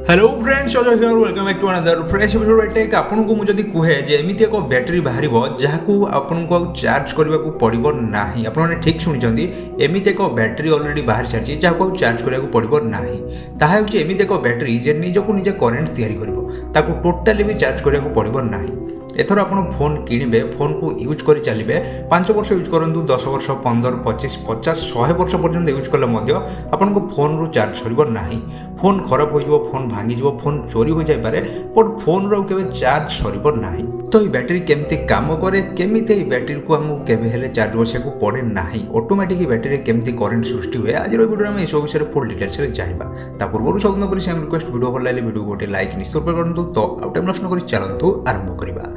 Hello friends Ajay here welcome back to another fresh episode टेक आपनको मु जदी कुहे जे एमिति एक बैटरी बाहरिबो जहाकू आपनको चार्ज करबा को पड़िबो नाही आपण माने ठीक सुनि जंदी एमिति एक बैटरी ऑलरेडी बाहर छाची जहाकू चार्ज करबा को पड़िबो नाही ताहा होची एमिति एक बैटरी जे निजको निजे करंट तयारी करबो ताकू टोटली भी चार्ज करबा को पड़िबो नाही एथर आपण फोन किनिबे फोन को यूज करी चलिबे 5 वर्ष यूज करंतु 10 वर्ष 15 25 50 100 वर्ष पर्यंत यूज कले मध्य आपण को फोन रु चार्ज सरिबो नाही फोन खराब हो जिवो फोन भांगी जिवो फोन चोरी हो जाय पारे पर फोन रो केबे चार्ज सरिबो नाही तो ई बैटरी केमती काम करे केमिते ई बैटरी को हम केबे हेले चार्ज बसिया को पड़े नाही ऑटोमेटिक बैटरी केमती करंट सृष्टि हुए आज रो वीडियो में सब विषय फुल डिटेल्स रे जानिबा ता पूर्व सबन करी सेम रिक्वेस्ट वीडियो भल लागले वीडियो गोटे लाइक निश्चित करंतु तो आउट टाइम नष्ट करी चलंतु आरंभ करिबा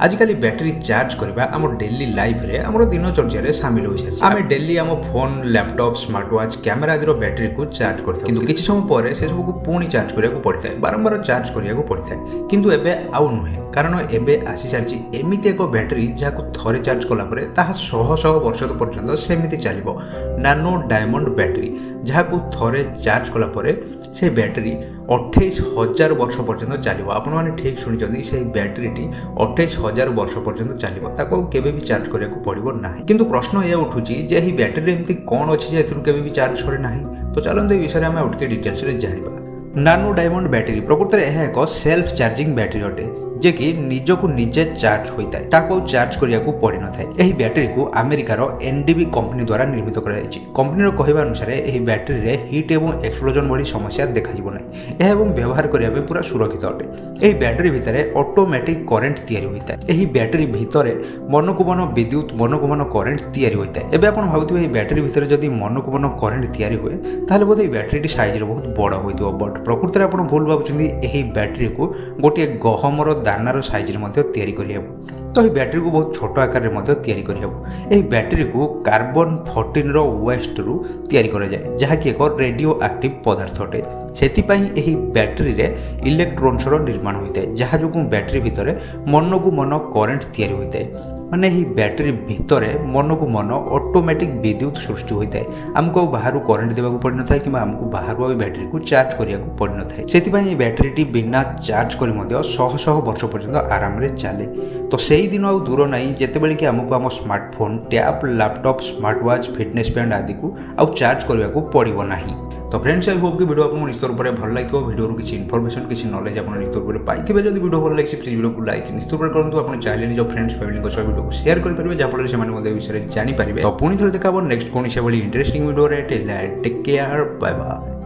आजिकल बैटरी चार्ज करबा आम डेली लाइफ रे आम दिनचर्या रे शामिल हो सारी आम डेली आम phone laptop smart watch camera आदि बैटरी को चार्ज करते किंतु किछि समय पर से सब को पुणी चार्ज करिया को पड़ता है बारंबार चार्ज करिया को पड़ता है किंतु एबे आउ नुहे कारण एबे आसी सारी एमिति एक बैटरी जहां थरे चार्ज कला परे ताहा शह शह वर्ष पर्यंत सेमिति चलिबो नानो डायमंड बैटरी जहां थरे चार्ज कला परे से बैटरी 28,000 वर्ष पर्यंत चलिबो आपण माने ठीक सुनि जंदी से बैटरीटी 28,000 वर्ष पर्यंत चलिबो ताको केबे भी चार्ज करिया को पड़िबो नाही किंतु प्रश्न ए उठुची जे ही बैटरी एमिति कोन अछि जे एथुर केबे भी चार्ज सरे नाही तो चलंदे विषय हम उठके डिटेल्स रे जानिबा नानो डायमंड बैटरी प्रकृत में यह एक सेल्फ चार्जिंग बैटरी अटे जे कि निजको निजे चार्ज होता है ताको चार्ज करिया को पड़ी न थाए एही बैटरी को अमेरिकार एनडीबी कंपनी द्वारा निर्मित करा जायछि कंपनी रो कहबा अनुसार एही बैटरी रे हीट एवं एक्सप्लोजन भली समस्या देखा जिवो नै एहा एवं व्यवहार करिया पे पूरा सुरक्षित अटे एही बैटरी भितरे ऑटोमेटिक करंट तयारी होता है एही बैटरी भितरे मन को मन विद्युत मन को मन करंट तयारी होता है एबे आपण भाबुथिबे एही बैटरी भितरे जदी मन को मन करंट तयारी होए ताले बोधे बैटरी साइज रे बहुत बड़ होइतो बट प्रकृत में आपण भूल भाबुछन्ती एही बैटरी को गोटे गहमर दानार साइज तैयारी करिया तो यह बैटरी को बहुत छोट आकार में तैयारी करिया यह बैटरी को कार्बन 14 रो वेस्ट रु तैयारी करा जाए जहा कि एक रेडियो एक्टिव पदार्थ अटे सेतिपाई एही बैटरी रे इलेक्ट्रॉन्स रो निर्माण होता है जहा जो बैटरी भितर मन को मन करंट तैयारी होता है माने ही बैटरी भितर मन को मन ऑटोमेटिक विद्युत सृष्टि होता है आमको बाहर करंट देवा पड़ न था कि आमको बाहर बैटरी को चार्ज करिया को पड़ न था सेतिपाई बैटरी बिना चार्ज करी मध्य शह शह वर्ष पर्यंत आराम रे चले तो सही दिन आ दूर नहीं जेतेबेले कि आमको आम smartphone tab laptop smart watch fitness band आदि को आउ चार्ज करने को पड़ो नहीं तो फ्रेंड्स आई होप कि वीडियो आपको निश्चित रूप से भल लगे वीडियो किसी इनफॉरमेशन किसी नॉलेज आप निश्चित रूप से पाइबे जब वीडियो भल लगे प्लीज वीडियो को लाइक निश्चित रूप करूँ आप चाहिए निज फ्रेंड्स फैमिली सह वीडियो को शेयर करेंगे जहाँफल से विषय जानीपारे तो पुणी थे देखा नेक्स्ट कौन से interesting video take care bye bye.